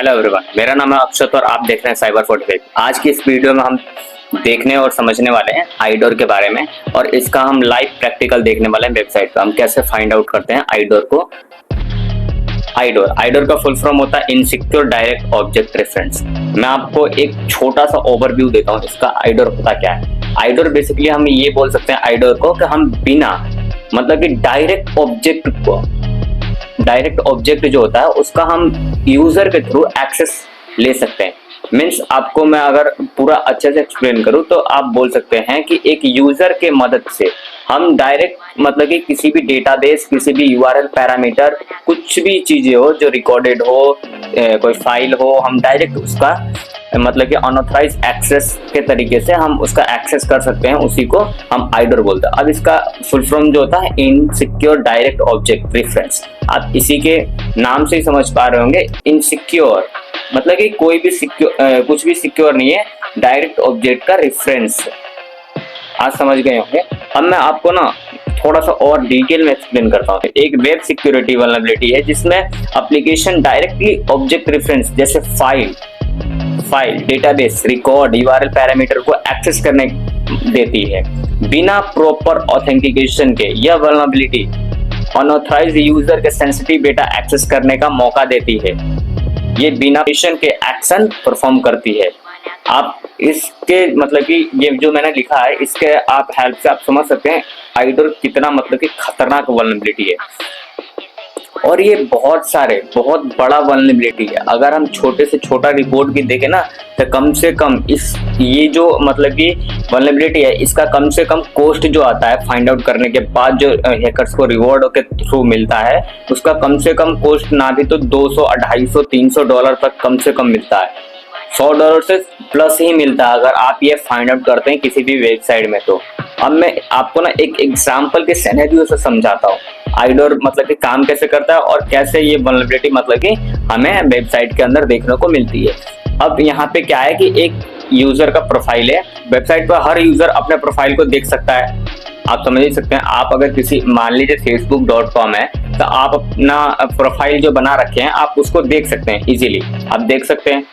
Hello everyone, मेरा नाम है अक्षत और आप देख रहे हैं साइबर 45। आज की इस वीडियो में हम देखने और समझने वाले हैं आईडोर के बारे में और इसका हम लाइव प्रैक्टिकल देखने वाले हैं वेबसाइट पे। हम कैसे फाइंड आउट करते हैं आईडोर को। आईडोर का फुल फॉर्म होता है इनसिक्योर डायरेक्ट ऑब्जेक्ट रेफरेंस। मैं आपको एक छोटा सा ओवरव्यू देता हूँ इसका आईडोर होता क्या है। आईडोर बेसिकली हम ये बोल सकते हैं आईडोर को कि हम बिना मतलब कि डायरेक्ट ऑब्जेक्ट जो होता है उसका हम यूजर के थ्रू एक्सेस ले सकते हैं। मीन्स आपको मैं अगर पूरा अच्छे से एक्सप्लेन करूं तो आप बोल सकते हैं कि एक यूजर के मदद से हम डायरेक्ट मतलब कि किसी भी डेटाबेस, किसी भी यूआरएल पैरामीटर, कुछ भी चीजें हो जो रिकॉर्डेड हो, कोई फाइल हो, हम डायरेक्ट उसका मतलब कि अनऑथराइज एक्सेस के तरीके से हम उसका एक्सेस कर सकते हैं। उसी को हम आईडोर बोलते हैं। अब इसका फुल फॉर्म जो होता है इनसिक्योर डायरेक्ट ऑब्जेक्ट रेफरेंस। आप इसी के नाम से ही समझ पा रहे होंगे। इनसिक्योर मतलब कि कोई भी कुछ भी सिक्योर नहीं है, डायरेक्ट ऑब्जेक्ट का रेफरेंस। आज समझ गए होंगे। अब मैं आपको ना थोड़ा सा और डिटेल में एक्सप्लेन करता हूँ। एक वेब सिक्योरिटी वल्नरेबिलिटी है जिसमें एप्लीकेशन डायरेक्टली ऑब्जेक्ट रेफरेंस जैसे file, database, record, URL parameter को एक्सेस करने देती है बिना प्रॉपर ऑथेंटिकेशन के। यह वल्नरेबिलिटी अनऑथराइज्ड यूजर के सेंसिटिव डेटा एक्सेस करने का मौका देती है। ये बिना परमिशन के एक्शन परफॉर्म करती है। आप इसके मतलब कि ये जो मैंने लिखा है इसके आप हेल्प से आप समझ सकते हैं आईडोर कितना मतलब कि खतरनाक वल्नरेबिलिटी है। और ये बहुत बड़ा वल्नरेबिलिटी है। अगर हम छोटे से छोटा रिपोर्ट भी देखें ना तो कम से कम ये जो मतलब कि वल्नरेबिलिटी है इसका कम से कम कॉस्ट जो आता है फाइंड आउट करने के बाद, जो हैकर्स को रिवॉर्ड के थ्रू मिलता है, उसका कम से कम कॉस्ट ना भी तो $200, $250, $300 तक कम से कम मिलता है। $100 से प्लस ही मिलता है अगर आप ये फाइंड आउट करते हैं किसी भी वेबसाइट में। तो अब मैं आपको ना एक एग्जांपल के सिनेरियो से समझाता हूँ आईडोर मतलब कि काम कैसे करता है और कैसे ये वल्नरेबिलिटी मतलब कि हमें वेबसाइट के अंदर देखने को मिलती है। अब यहाँ पे क्या है कि एक यूजर का प्रोफाइल है। वेबसाइट पर हर यूजर अपने प्रोफाइल को देख सकता है। आप समझ ही सकते हैं। आप अगर किसी मान लीजिए facebook.com है तो आप अपना प्रोफाइल जो बना रखे हैं आप उसको देख सकते हैं, इजीली आप देख सकते हैं।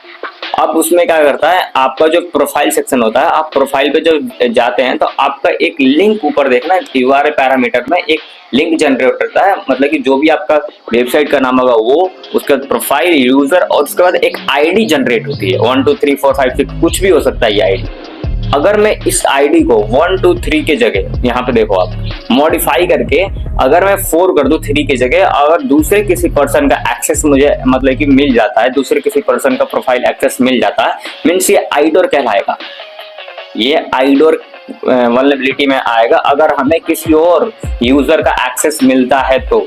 अब उसमें क्या करता है, आपका जो प्रोफाइल सेक्शन होता है, आप प्रोफाइल पे जो जाते हैं तो आपका एक लिंक ऊपर देखना है। यूआरएल पैरामीटर में एक लिंक जनरेट होता है, मतलब कि जो भी आपका वेबसाइट का नाम होगा वो, उसके बाद प्रोफाइल, यूजर और उसके बाद एक आईडी जनरेट होती है। 1 2 3 4 5 6 कुछ भी हो सकता है ये आईडी। अगर मैं इस आईडी को 1 2 3 के जगह, यहाँ पे देखो आप मॉडिफाई करके अगर मैं 4 कर दूं 3 की जगह, अगर दूसरे किसी पर्सन का एक्सेस मुझे मतलब कि मिल जाता है, दूसरे किसी पर्सन का प्रोफाइल एक्सेस मिल जाता है, मीन्स ये आईडोर कहलाएगा। ये आईडोर वल्नरेबिलिटी में आएगा अगर हमें किसी और यूजर का एक्सेस मिलता है तो।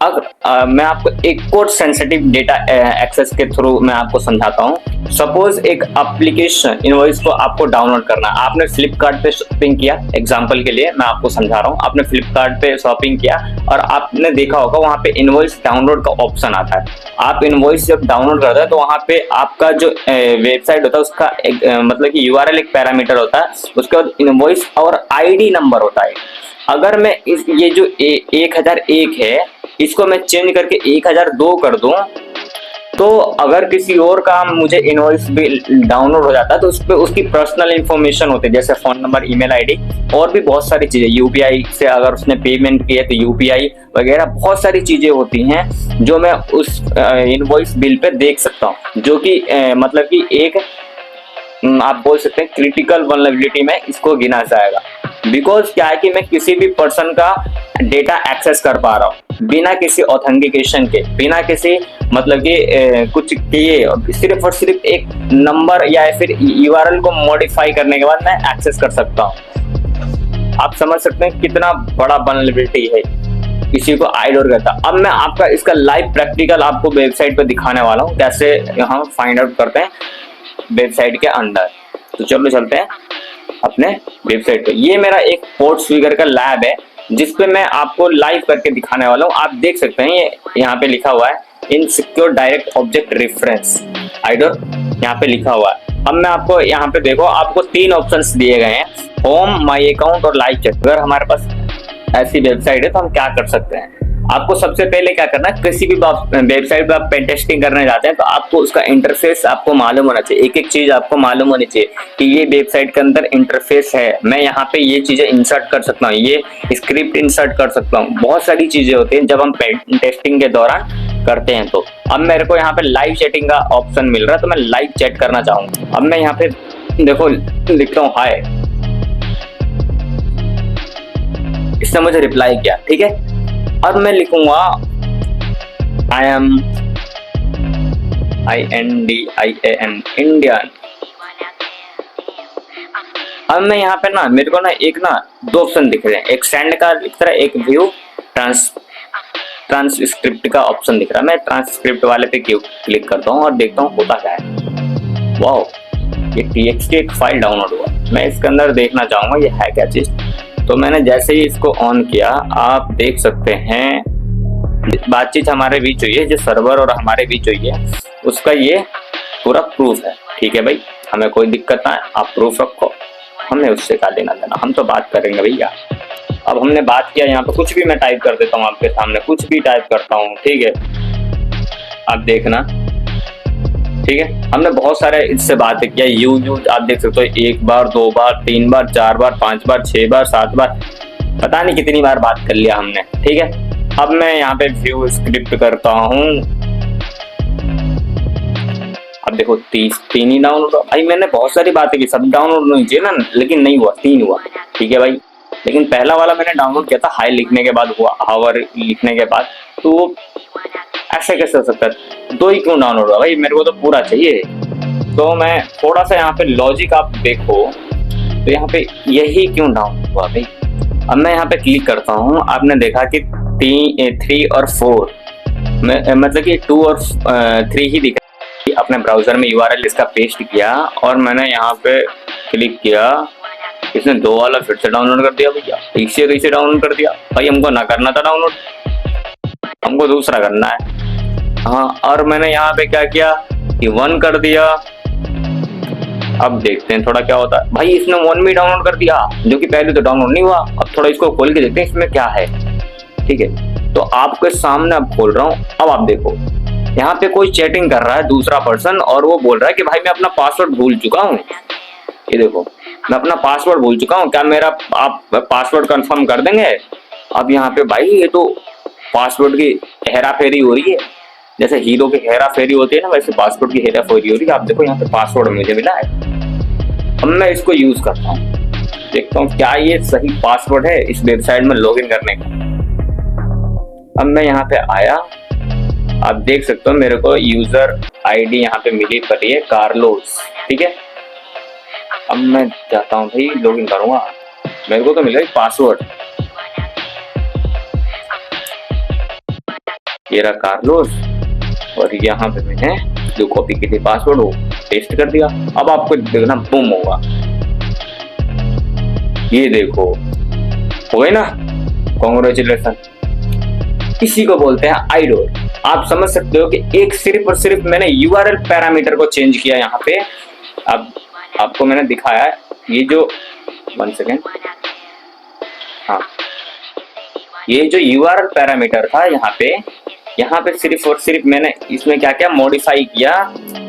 अगर मैं आपको एक और सेंसिटिव डेटा एक्सेस के थ्रू मैं आपको समझाता हूँ। सपोज एक एप्लीकेशन इनवॉइस को आपको डाउनलोड करना है। आपने फ्लिपकार्ट पे शॉपिंग किया, एग्जांपल के लिए मैं आपको समझा रहा हूँ। आपने फ्लिपकार्ट पे शॉपिंग किया और आपने देखा होगा वहाँ पे इनवॉइस डाउनलोड का ऑप्शन आता है। आप इनवॉइस जब डाउनलोड करते हैं तो वहाँ पे आपका जो वेबसाइट होता है उसका मतलब कि यूआरएल एक पैरामीटर होता है, उसके बाद इनवॉइस और आईडी नंबर होता है। अगर मैं ये जो 1001 है इसको मैं चेंज करके 1002 कर दूं तो अगर किसी और का मुझे इनवॉइस बिल डाउनलोड हो जाता है तो उस पे उसकी पर्सनल इंफॉर्मेशन होती है, जैसे फोन नंबर, ईमेल आईडी और भी बहुत सारी चीजें। यूपीआई से अगर उसने पेमेंट की है तो यूपीआई वगैरह बहुत सारी चीजें होती हैं जो मैं उस इनवॉइस बिल पे देख सकता हूँ, जो कि मतलब कि एक आप बोल सकते हैं क्रिटिकल वल्नरेबिलिटी में इसको गिना जाएगा। बिकॉज क्या है कि मैं किसी भी पर्सन का डेटा एक्सेस कर पा रहा हूँ बिना किसी ऑथेंटिकेशन के, बिना किसी मतलब कि कुछ किए, सिर्फ और सिर्फ एक नंबर या फिर यूआरएल को मॉडिफाई करने के बाद मैं एक्सेस कर सकता हूँ। आप समझ सकते हैं कितना बड़ा वल्नरेबिलिटी है, इसी को आईडोर कहता है। अब मैं आपका इसका लाइव प्रैक्टिकल आपको वेबसाइट पे दिखाने वाला हूँ कैसे हम फाइंड आउट करते हैं वेबसाइट के अंदर। तो चलो चलते हैं अपने वेबसाइट पे। ये मेरा एक पोर्ट्सफिगर का लैब है जिसपे मैं आपको लाइव करके दिखाने वाला हूँ। आप देख सकते हैं ये यहाँ पे लिखा हुआ है इनसिक्योर डायरेक्ट ऑब्जेक्ट रेफरेंस आईडोर, यहाँ पे लिखा हुआ है। अब मैं आपको यहाँ पे देखो, आपको 3 ऑप्शंस दिए गए हैं, होम, माई अकाउंट और लाइव चैट। अगर हमारे पास ऐसी वेबसाइट है तो हम क्या कर सकते हैं। आपको सबसे पहले क्या करना है, किसी भी वेबसाइट पे आप पेन टेस्टिंग करने जाते हैं तो आपको उसका इंटरफेस आपको मालूम होना चाहिए, एक एक चीज आपको मालूम होनी चाहिए कि ये वेबसाइट के अंदर इंटरफेस है, मैं यहाँ पे ये चीजें इंसर्ट कर सकता हूँ, ये स्क्रिप्ट इंसर्ट कर सकता हूँ, बहुत सारी चीजें होती हैं जब हम पेन टेस्टिंग के दौरान करते हैं। तो अब मेरे को यहाँ पे लाइव चैटिंग का ऑप्शन मिल रहा है तो मैं लाइव चैट करना चाहूंगा। अब मैं यहाँ पे देखो लिखता हूँ हाय, इसने मुझे रिप्लाई किया, ठीक है। अब मैं लिखूंगा आई एम INDIAN इंडियन। अब मैं यहाँ पे ना मेरे को ना एक ना दो ऑप्शन दिख रहे हैं, एक सेंड का दिख रहा है, एक व्यू ट्रांसक्रिप्ट का ऑप्शन दिख रहा है। मैं ट्रांसक्रिप्ट वाले पे क्लिक करता हूँ और देखता हूँ होता क्या है। वाओ, ये TXT एक फाइल डाउनलोड हुआ, मैं इसके अंदर देखना चाहूंगा ये है क्या चीज। तो मैंने जैसे ही इसको ऑन किया, आप देख सकते हैं बातचीत हमारे बीच हुई है, जो सर्वर और हमारे बीच हुई है उसका ये पूरा प्रूफ है, ठीक है भाई। हमें कोई दिक्कत ना है, आप प्रूफ रखो, हमें उससे क्या लेना देना, हम तो बात करेंगे भैया। अब हमने बात किया, यहाँ पे कुछ भी मैं टाइप कर देता हूँ आपके सामने, कुछ भी टाइप करता हूँ, ठीक है, आप देखना, ठीक है। हमने बहुत सारे इससे बातें किया, यूज आप देख सकते हो, 1 बार 2 बार 3 बार 4 बार 5 बार 6 बार 7 बार, पता नहीं कितनी बार बात कर लिया हमने, ठीक है। अब मैं यहाँ पे व्यू स्क्रिप्ट करता हूँ, अब देखो 3 ही डाउनलोड हुआ भाई। मैंने बहुत सारी बातें की, सब डाउनलोड नहीं चाहिए ना, लेकिन नहीं हुआ, 3 हुआ, ठीक है भाई। लेकिन पहला वाला मैंने डाउनलोड किया था हाई लिखने के बाद हुआ, हावर लिखने के बाद, तो ऐसे कैसे हो सकता है, 2 ही क्यों डाउनलोड हुआ भाई, मेरे को तो पूरा चाहिए। तो मैं थोड़ा सा यहाँ पे लॉजिक आप देखो, तो यहाँ पे यही क्यों डाउनलोड हुआ भाई। अब मैं यहाँ पे क्लिक करता हूँ, आपने देखा कि 3 और 4 में मतलब कि 2 और 3 ही दिखा। अपने ब्राउजर में URL इसका पेस्ट किया और मैंने यहाँ पे क्लिक किया, इसने 2 वाला फिर से डाउनलोड कर दिया भैया, इसे डाउनलोड कर दिया भाई। हमको ना करना था डाउनलोड, हमको दूसरा करना है। हाँ, और मैंने यहाँ पे क्या किया कि 1 कर दिया। अब देखते हैं थोड़ा क्या होता है भाई, इसने 1 भी डाउनलोड कर दिया, जो कि पहले तो डाउनलोड नहीं हुआ। अब थोड़ा इसको खोल के देखते हैं इसमें क्या है, ठीक है। तो आपके सामने अब खोल रहा हूँ, अब आप देखो यहाँ पे कोई चैटिंग कर रहा है दूसरा पर्सन, और वो बोल रहा है कि भाई मैं अपना पासवर्ड भूल चुका हूँ। ये देखो, मैं अपना पासवर्ड भूल चुका हूँ, क्या मेरा आप पासवर्ड कंफर्म कर देंगे। अब यहाँ पे भाई ये तो पासवर्ड की हेरा फेरी हो रही है, जैसे हीरो की हेरा फेरी होती है ना, वैसे पासवर्ड की हेरा फेरी हो रही है। आप देखो यहाँ पे पासवर्ड मुझे मिला है, अब मैं इसको यूज करता हूँ, देखता हूँ क्या ये सही पासवर्ड है इस वेबसाइट में लॉगिन करने का। अब मैं यहाँ पे आया, आप देख सकते हो मेरे को यूजर ID यहाँ पे मिली पड़ी है कार्लोस, ठीक है। अब मैं जाता हूँ भाई, लॉगिन करूंगा, मेरे को तो मिला पासवर्ड, ये रहा कार्लोस, और यहाँ पे मैंने जो कॉपी की थी पासवर्ड वो पेस्ट कर दिया। अब आपको देखना बूम होगा, ये देखो हो गई ना, कॉन्ग्रेचुलेशन। इसी को बोलते हैं आइडोर। आप समझ सकते हो कि एक सिर्फ और सिर्फ मैंने URL पैरामीटर को चेंज किया यहाँ पे। अब आपको मैंने दिखाया है ये जो 1 सेकेंड, हाँ, ये जो URL पैरामीटर था यहाँ पे सिर्फ और सिर्फ मैंने इसमें क्या क्या मॉडिफाई किया,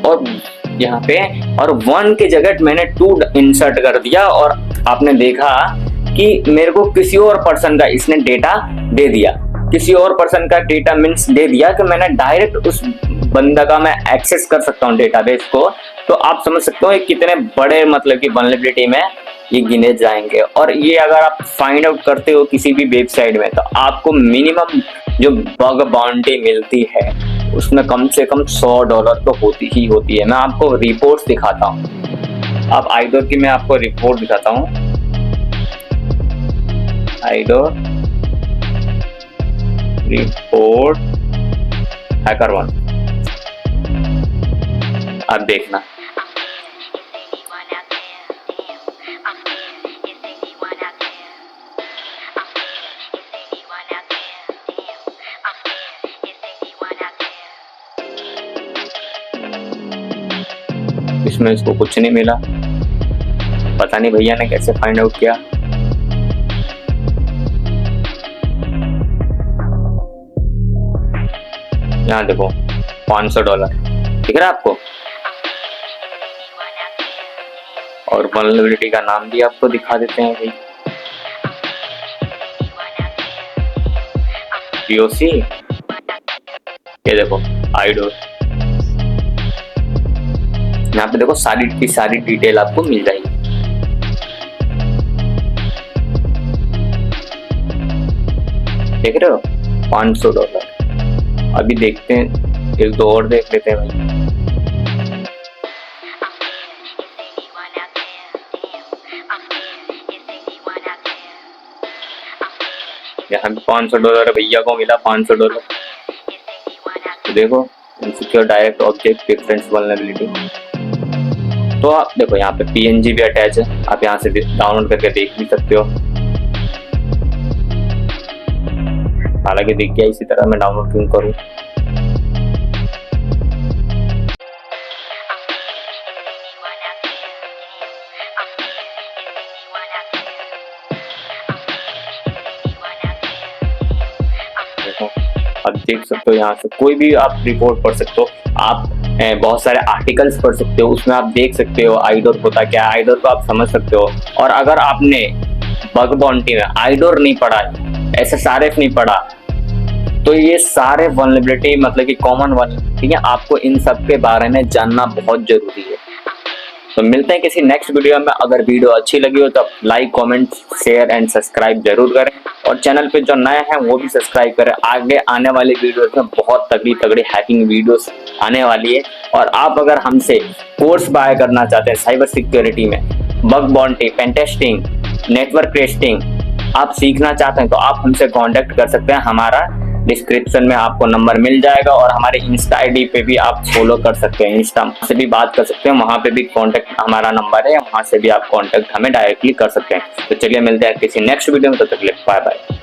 और यहाँ पे और 1 के जगह मैंने 2 इंसर्ट कर दिया, और आपने देखा कि मेरे को किसी और पर्सन का इसने डेटा दे दिया, किसी और पर्सन का डेटा मीन्स दे दिया कि मैंने डायरेक्ट उस बंदा का मैं एक्सेस कर सकता हूँ डेटाबेस को। तो आप समझ सकते हो कितने बड़े मतलब कि वल्नरेबिलिटी में ये गिने जाएंगे। और ये अगर आप फाइंड आउट करते हो किसी भी वेबसाइट में, तो आपको मिनिमम जो बग बाउंड्री मिलती है उसमें कम से कम $100 तो होती ही होती है। मैं आपको रिपोर्ट्स दिखाता हूँ, आप आइडोर की मैं आपको रिपोर्ट दिखाता हूँ, आइडोर रिपोर्ट HackerOne, आप देखना। इसमें इसको कुछ नहीं मिला, पता नहीं भैया ने कैसे फाइंड आउट किया। यहाँ देखो $500 दिख रहा है आपको, और वल्नरेबिलिटी का नाम भी आपको दिखा देते हैं भाई, POC। ये देखो आइडोर, यहाँ पे देखो सारी की सारी डिटेल आपको मिल जाएगी। देख रहे हो $500। अभी देखते हैं, एक दो और देख लेते हैं भाई। यहाँ पे $500 भैया को मिला, $500। तो देखो insecure direct object difference vulnerability. तो आप देखो यहाँ पे PNG भी अटैच है, आप यहाँ से डाउनलोड करके देख भी सकते हो। हालांकि देख गया, इसी तरह मैं डाउनलोड क्यों करूँ। आप देख सकते हो यहाँ से कोई भी आप रिपोर्ट पढ़ सकते हो, आप बहुत सारे आर्टिकल्स पढ़ सकते हो, उसमें आप देख सकते हो आइडोर होता क्या है, आइडोर को आप समझ सकते हो। और अगर आपने बग बाउंटी में आइडोर नहीं पढ़ा, SSRF नहीं पढ़ा, तो ये सारे वल्नरेबिलिटी मतलब कि कॉमन वल्नरेबिलिटी है, आपको इन सब के बारे में जानना बहुत जरूरी है। तो मिलते हैं किसी नेक्स्ट वीडियो में। अगर वीडियो अच्छी लगी हो तो like, comment, share and subscribe जरूर करें, और चैनल पे जो नए हैं वो भी सब्सक्राइब करें। आगे आने वाली वीडियोस में बहुत तगड़ी तगड़ी हैकिंग वीडियोस आने वाली है। और आप अगर हमसे कोर्स बाय करना चाहते हैं साइबर सिक्योरिटी में, bug bounty, pen testing, network testing आप सीखना चाहते हैं, तो आप हमसे कांटेक्ट कर सकते हैं। हमारा डिस्क्रिप्शन में आपको नंबर मिल जाएगा, और हमारे इंस्टा ID पे भी आप फॉलो कर सकते हैं, इंस्टा से भी बात कर सकते हैं, वहां पे भी कांटेक्ट हमारा नंबर है, वहां से भी आप कांटेक्ट हमें डायरेक्टली कर सकते हैं। तो चलिए मिलते हैं किसी नेक्स्ट वीडियो में, तब तक के लिए बाय बाय।